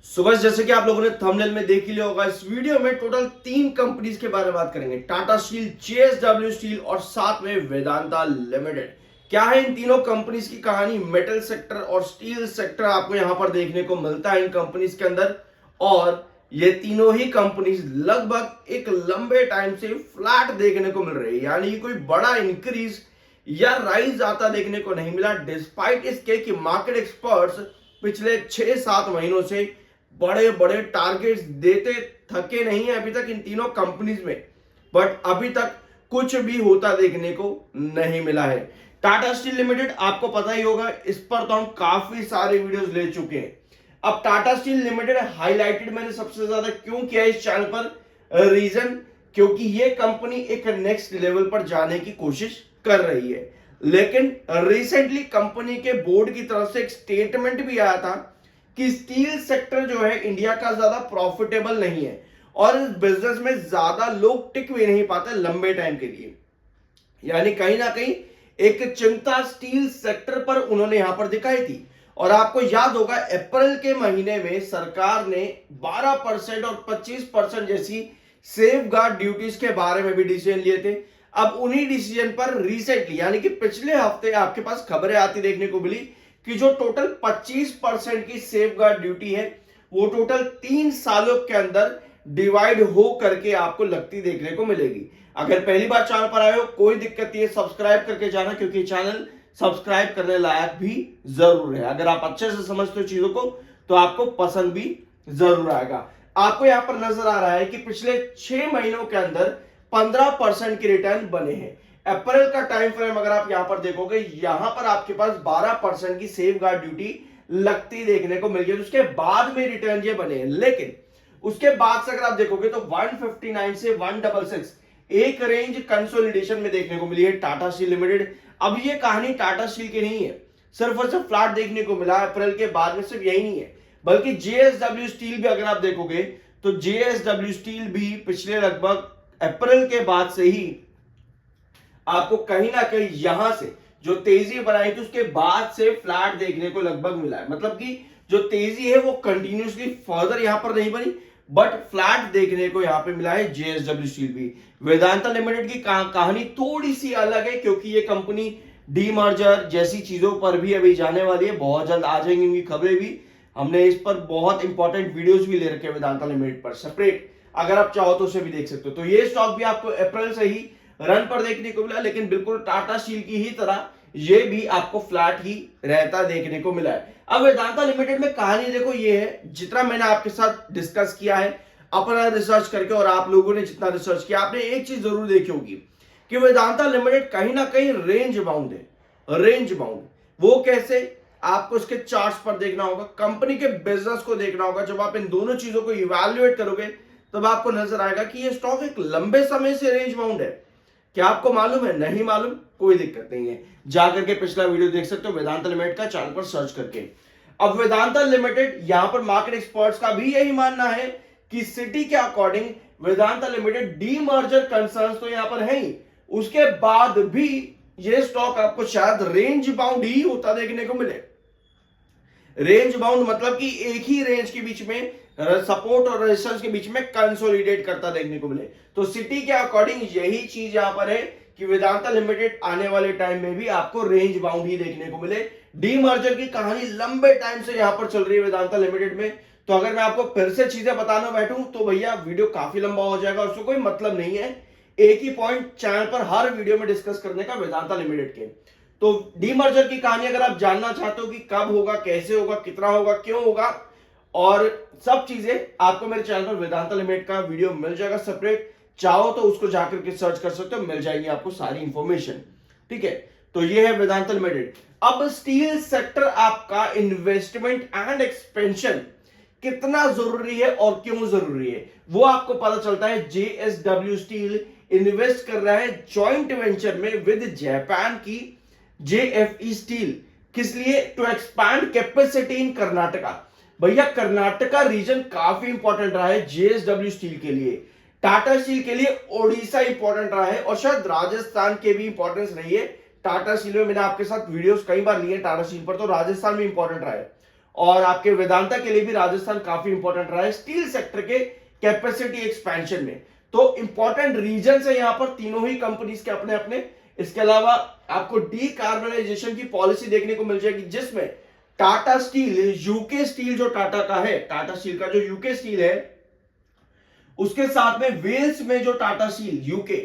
सुबह जैसे कि आप लोगों ने थंबनेल में देख ही लिया होगा, इस वीडियो में टोटल 3 कंपनीज के बारे में बात करेंगे। टाटा स्टील, जेएसडब्ल्यू स्टील और साथ में वेदांता लिमिटेड। क्या है इन तीनों कंपनीज की कहानी? मेटल सेक्टर और स्टील सेक्टर आपको यहां पर देखने को मिलता है इन कंपनीज के अंदर। और ये तीनों ही कंपनीज लगभग एक लंबे टाइम से फ्लैट देखने को मिल रही है, यानी कोई बड़ा इंक्रीज या राइज आता देखने को नहीं मिला, डिस्पाइट इसके कि मार्केट एक्सपर्ट्स पिछले 6-7 महीनों से बड़े बड़े टारगेट्स देते थके नहीं है अभी तक इन तीनों कंपनीज में। बट अभी तक कुछ भी होता देखने को नहीं मिला है। टाटा स्टील लिमिटेड आपको पता ही होगा, इस पर तो हम काफी सारे वीडियोस ले चुके हैं। अब टाटा स्टील लिमिटेड हाईलाइटेड मैंने सबसे ज्यादा क्यों किया इस चैनल पर? रीजन क्योंकि ये कंपनी एक नेक्स्ट लेवल पर जाने की कोशिश कर रही है, लेकिन रिसेंटली कंपनी के बोर्ड की तरफ से एक स्टेटमेंट भी आया था कि स्टील सेक्टर जो है इंडिया का ज्यादा प्रॉफिटेबल नहीं है और इस बिजनेस में ज्यादा लोग टिक भी नहीं पाते लंबे टाइम के लिए। यानी कहीं ना कहीं एक चिंता स्टील सेक्टर पर उन्होंने यहां पर दिखाई थी। और आपको याद होगा, अप्रैल के महीने में सरकार ने 12% और 25% जैसी सेफ गार्ड ड्यूटीज के बारे में भी डिसीजन लिए थे। अब उन्हीं डिसीजन पर रिसेंटली यानी कि पिछले हफ्ते आपके पास खबरें आती देखने को मिली कि जो टोटल 25% की सेफ गार्ड ड्यूटी है वो टोटल 3 सालों के अंदर डिवाइड हो करके आपको लगती देखने को मिलेगी। अगर पहली बार चैनल पर आए हो, कोई दिक्कत नहीं है, सब्सक्राइब करके जाना, क्योंकि चैनल सब्सक्राइब करने लायक भी जरूर है। अगर आप अच्छे से समझते हो चीजों को तो आपको पसंद भी जरूर आएगा। आपको यहां पर नजर आ रहा है कि पिछले 6 महीनों के अंदर 15% के रिटर्न बने हैं। अप्रैल का टाइम फ्रेम अगर आप यहां पर देखोगे, यहां पर आपके पास 12% की सेफ गार्ड ड्यूटी लगती देखने को मिल गई। उसके बाद में रिटर्न ये बने हैं, लेकिन उसके बाद से अगर आप देखोगे तो 159 से 166 एक रेंज कंसोलिडेशन में देखने को मिली है टाटा स्टील लिमिटेड। अब ये कहानी टाटा स्टील की नहीं है, सिर्फ और सिर्फ फ्लैट देखने को मिला अप्रैल के बाद में। सिर्फ यही नहीं है, बल्कि जेएसडब्ल्यू स्टील भी अगर आप देखोगे तो जेएसडब्ल्यू स्टील भी पिछले लगभग अप्रैल के बाद से ही आपको कहीं ना कहीं यहां से जो तेजी बनाई थी उसके बाद से फ्लैट देखने को लगभग मिला है। मतलब कि जो तेजी है वो कंटिन्यूसली फर्दर यहां पर नहीं बनी, बट फ्लैट देखने को यहां पे मिला है जेएसडब्ल्यू स्टील भी। वेदांता लिमिटेड की कहानी थोड़ी सी अलग है, क्योंकि ये कंपनी डीमर्जर जैसी चीजों पर भी अभी जाने वाली है। बहुत जल्द आ जाएंगी उनकी खबरें भी। हमने इस पर बहुत इंपॉर्टेंट वीडियोस भी ले रखे हैं वेदांता लिमिटेड पर सेपरेट, अगर आप चाहो तो उसे भी देख सकते हो। तो ये स्टॉक भी आपको अप्रैल से ही रन पर देखने को मिला, लेकिन बिल्कुल टाटा स्टील की ही तरह ये भी आपको फ्लैट ही रहता देखने को मिला है। अब वेदांता लिमिटेड में कहानी देखो ये है, जितना मैंने आपके साथ डिस्कस किया है अपना रिसर्च करके और आप लोगों ने जितना रिसर्च किया, आपने एक चीज जरूर देखी होगी कि वेदांता लिमिटेड कहीं ना कहीं रेंज बाउंड है। रेंज बाउंड वो कैसे? आपको इसके चार्ट्स पर देखना होगा, कंपनी के बिजनेस को देखना होगा। जब आप इन दोनों चीजों को इवैल्यूएट करोगे तब आपको नजर आएगा कि ये स्टॉक एक लंबे समय से रेंज बाउंड है। क्या आपको मालूम है? नहीं मालूम, कोई दिक्कत नहीं है, जाकर के पिछला वीडियो देख सकते हो वेदांता लिमिटेड का चैनल पर सर्च करके। अब वेदांता लिमिटेड यहां पर मार्केट एक्सपर्ट्स का भी यही मानना है कि सिटी के according Vedanta limited demerger concerns तो यहां पर है ही, उसके बाद भी ये स्टॉक आपको शायद रेंज बाउंड ही होता देखने को मिले। रेंज बाउंड मतलब कि एक ही रेंज के बीच में सपोर्ट और रेजिस्टेंस के बीच में कंसोलिडेट करता देखने को मिले। तो सिटी के अकॉर्डिंग यही चीज यहां पर है कि वेदांता लिमिटेड आने वाले टाइम में भी आपको रेंज बाउंड ही देखने को मिले। डीमर्जर की कहानी लंबे टाइम से यहां पर चल रही है वेदांता लिमिटेड में। तो अगर मैं आपको फिर से चीजें बताना बैठूं तो भैया वीडियो काफी लंबा हो जाएगा, उसको कोई मतलब नहीं है एक ही पॉइंट चैनल पर हर वीडियो में डिस्कस करने का वेदांता लिमिटेड के। तो डीमर्जर की कहानी अगर आप जानना चाहते हो कि कब होगा, कैसे होगा, कितना होगा, क्यों होगा और सब चीजें, आपको मेरे चैनल पर वेदांता लिमिटेड का वीडियो मिल जाएगा सेपरेट। चाहो तो उसको जाकर के सर्च कर सकते हो, मिल जाएगी आपको सारी इंफॉर्मेशन। ठीक है, तो ये है वेदांता लिमिटेड। अब स्टील सेक्टर आपका इन्वेस्टमेंट एंड एक्सपेंशन कितना जरूरी है और क्यों जरूरी है वो आपको पता चलता है। जेएसडब्ल्यू स्टील इन्वेस्ट कर रहा है जॉइंट वेंचर में विद जापान की जेएफई स्टील। किस लिए? To expand capacity in Karnataka. भैया कर्नाटका रीजन काफी इंपॉर्टेंट रहा है जेएसडब्ल्यू स्टील के लिए, टाटा स्टील के लिए ओडिशा इंपॉर्टेंट रहा है और शायद राजस्थान के भी इंपॉर्टेंस रही है। टाटा स्टील में मैंने आपके साथ वीडियोस कई बार लिए टाटा स्टील पर, तो राजस्थान भी इंपॉर्टेंट रहा है। और आपके वेदांता के लिए भी राजस्थान काफी इंपॉर्टेंट रहा है स्टील सेक्टर के कैपेसिटी एक्सपेंशन में। तो इंपॉर्टेंट रीजन है यहां पर तीनों ही कंपनीज के अपने अपने। इसके अलावा आपको डीकार्बनाइजेशन की पॉलिसी देखने को मिल जाएगी, जिसमें टाटा स्टील, यूके स्टील जो टाटा का है, टाटा स्टील का जो यूके स्टील है, उसके साथ में वेल्स में जो टाटा स्टील यूके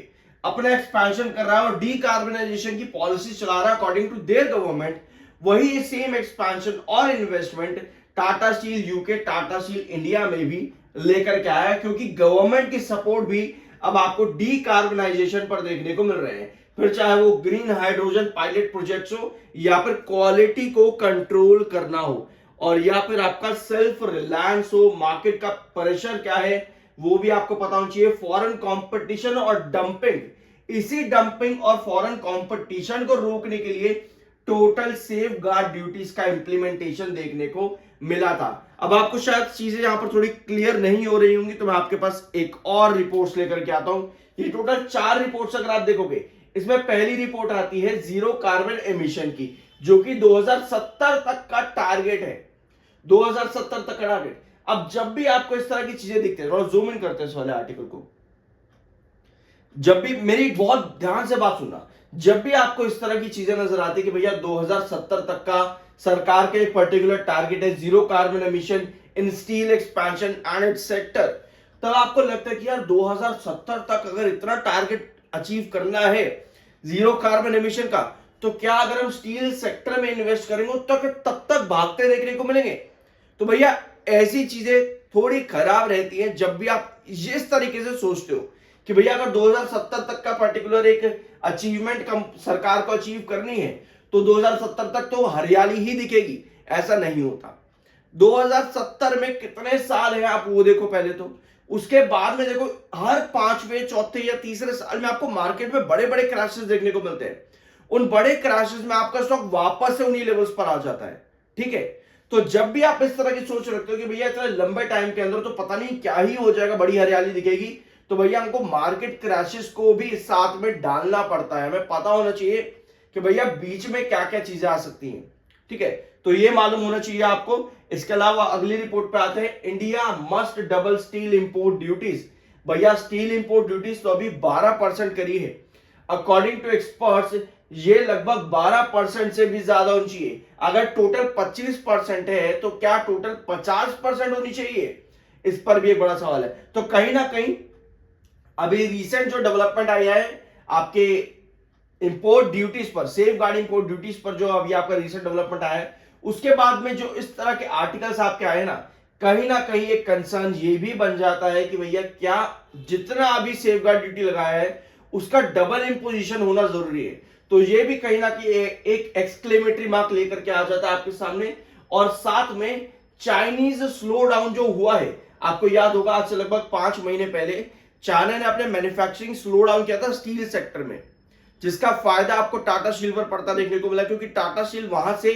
अपना एक्सपेंशन कर रहा है और डीकार्बनाइजेशन की पॉलिसी चला रहा है अकॉर्डिंग टू देयर गवर्नमेंट, वही सेम एक्सपेंशन और investment Tata steel UK, Tata steel India में भी लेकर के आया, क्योंकि गवर्नमेंट की सपोर्ट भी अब आपको डीकार्बनाइजेशन पर देखने को मिल रहे हैं। फिर चाहे वो ग्रीन हाइड्रोजन पायलट प्रोजेक्ट्स हो, या फिर क्वालिटी को कंट्रोल करना हो, और या फिर आपका सेल्फ रिलायंस हो, मार्केट का प्रेशर क्या है वो भी आपको पता होना चाहिए, फॉरेन कंपटीशन और डंपिंग। इसी डंपिंग और फॉरेन कंपटीशन को रोकने के लिए टोटल सेफ गार्ड ड्यूटीज का इंप्लीमेंटेशन देखने को मिला था। अब आपको शायद चीजें यहां पर थोड़ी क्लियर नहीं हो रही होंगी, तो मैं आपके पास एक और रिपोर्ट्स लेकर के आता हूं। ये टोटल 4 रिपोर्ट्स अगर आप देखोगे, इसमें पहली रिपोर्ट आती है जीरो कार्बन एमिशन की, जो कि 2070 तक का टारगेट है। 2070 तक का टारगेट। अब जब भी आपको इस तरह की चीजें दिखती है, थोड़ा जूम इन करते हैं इस वाले आर्टिकल को, जब भी मेरी बहुत ध्यान से बात सुनना, जब भी आपको इस तरह की चीजें नजर आती है कि भैया 2070 तक का सरकार के एक पर्टिकुलर टारगेट है zero carbon emission in steel expansion and it's sector, तब आपको लगता है कि यार 2070 तक अगर इतना टारगेट अचीव करना है जीरो कार्बन एमिशन का, तो क्या अगर हम स्टील सेक्टर में इन्वेस्ट करेंगे तब तक भागते देखने को मिलेंगे। तो भैया ऐसी चीजें थोड़ी खराब रहती हैं जब भी आप इस तरीके से सोचते हो कि भैया अगर 2070 तक का पर्टिकुलर एक अचीवमेंट सरकार को अचीव करनी है, तो 2070 तक तो हरियाली ही दिखेगी। ऐसा नहीं होता। 2070 में कितने साल हैं आप वो देखो पहले तो, उसके बाद में देखो हर 5वें, चौथे या तीसरे साल में आपको मार्केट में बड़े बड़े क्रैशेस देखने को मिलते हैं। उन बड़े क्रैशेस में आपका स्टॉक वापस से उन्हीं लेवल्स पर आ जाता है। ठीक है, तो जब भी आप इस तरह की सोच रखते हो कि भैया इतना लंबे टाइम के अंदर तो पता नहीं क्या ही हो जाएगा, बड़ी हरियाली दिखेगी, तो भैया हमको मार्केट क्रैशेस को भी साथ में डालना पड़ता है। हमें पता होना चाहिए कि भैया बीच में क्या क्या चीजें आ सकती हैं। ठीक है, तो ये मालूम होना चाहिए आपको। इसके अलावा अगली रिपोर्ट पे आते हैं, India must double steel import duties. भैया स्टील इंपोर्ट ड्यूटीज तो अभी 12% करी है। अकॉर्डिंग टू एक्सपर्ट्स ये लगभग 12% से भी ज्यादा होनी चाहिए। अगर टोटल 25% है तो क्या टोटल 50% होनी चाहिए? इस पर भी एक बड़ा सवाल है। तो कहीं ना कहीं अभी रिसेंट जो डेवलपमेंट आई है आपके इंपोर्ट ड्यूटीज पर, सेफ गार्ड इंपोर्ट ड्यूटीज पर, जो अभी आपका रिसेंट डेवलपमेंट आया है, उसके बाद में जो इस तरह के आर्टिकल्स आपके आए ना कहीं एक कंसर्न ये भी बन जाता है कि भैया क्या जितना अभी सेफ गार्ड ड्यूटी लगाया है उसका डबल इंपोजिशन होना जरूरी है। तो ये भी कहीं ना कहीं एक एक्सक्लेमेटरी मार्क लेकर के आ जाता है आपके सामने। और साथ में चाइनीज स्लो डाउन जो हुआ है, आपको याद होगा आज से लगभग 5 महीने पहले चाइना ने अपने मैन्युफैक्चरिंग स्लो डाउन किया था स्टील सेक्टर में, जिसका फायदा आपको टाटा स्टील पर पड़ता देखने को मिला, क्योंकि टाटा स्टील वहां से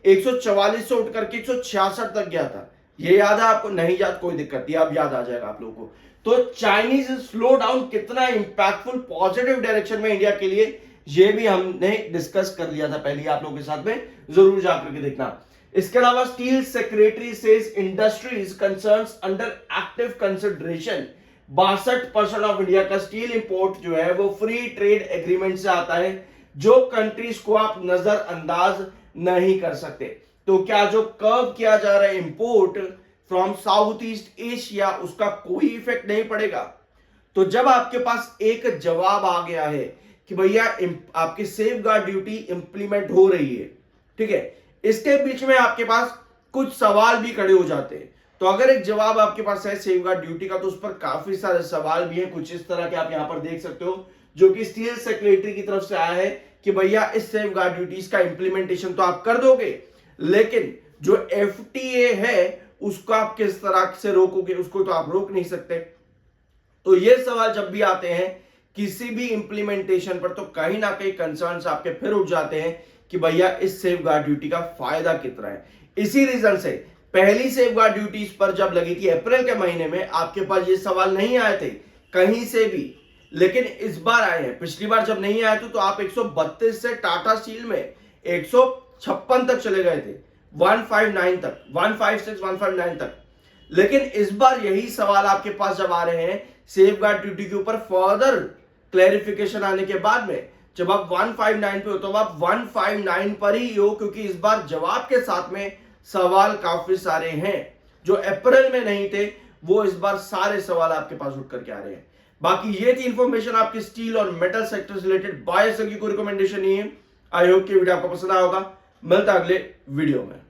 144 से उठ करके 166 तक गया था। ये याद है आपको? नहीं याद, कोई दिक्कत नहीं, अब याद आ जाएगा आप लोगों को। तो चाइनीज स्लो डाउन कितना इंपैक्टफुल पॉजिटिव डायरेक्शन में इंडिया के लिए, ये भी हमने डिस्कस कर लिया था पहले आप लोगों के साथ में, जरूर जाकर के देखना। इसके अलावा steel secretary says industries concerns under active consideration. 62% of India का स्टील इंपोर्ट जो है वो फ्री ट्रेड एग्रीमेंट से आता है, जो कंट्रीज को आप नजरअंदाज नहीं कर सकते। तो क्या जो कर्व किया जा रहा है import from south east Asia, उसका कोई इफेक्ट नहीं पड़ेगा? तो जब आपके पास एक जवाब आ गया है कि भैया आपकी सेफ गार्ड ड्यूटी इंप्लीमेंट हो रही है, ठीक है, इसके बीच में आपके पास कुछ सवाल भी खड़े हो जाते हैं। तो अगर एक जवाब आपके पास है सेफ गार्ड ड्यूटी का, तो उस पर काफी सारे सवाल भी हैं, कुछ इस तरह के आप यहां पर देख सकते हो, जो कि स्टील सेक्रेटरी की तरफ से आया है कि भैया इस सेफ गार्ड ड्यूटीज का इंप्लीमेंटेशन तो आप कर दोगे, लेकिन जो एफटीए है उसको आप किस तरह से रोकोगे? उसको तो आप रोक नहीं सकते। तो ये सवाल जब भी आते हैं किसी भी इंप्लीमेंटेशन पर, तो कहीं ना कहीं कंसर्न्स आपके फिर उठ जाते हैं कि भैया इस सेफ गार्ड ड्यूटी का फायदा कितना है। इसी रीजन से पहली सेफ गार्ड ड्यूटीज पर जब लगी थी अप्रैल के महीने में, आपके पास ये सवाल नहीं आए थे कहीं से भी, लेकिन इस बार आए हैं। पिछली बार जब नहीं आए थे तो आप 132 से टाटा स्टील में 156 तक चले गए थे। 159 तक, 156 159 तक। लेकिन इस बार यही सवाल आपके पास जब आ रहे हैं सेफ गार्ड ड्यूटी के ऊपर फर्दर क्लैरिफिकेशन आने के बाद में, जब आप 159 पे हो तो आप 159 पर ही हो, क्योंकि इस बार जवाब के साथ में सवाल काफी सारे हैं जो अप्रैल में नहीं थे, वो इस बार सारे सवाल आपके पास उठ करके आ रहे हैं। बाकी ये थी इंफॉर्मेशन आपकी स्टील और मेटल सेक्टर से रिलेटेड, बाय सेल की कोई रिकमेंडेशन नहीं है। आई होप कि वीडियो आपको पसंद आया होगा। मिलता अगले वीडियो में।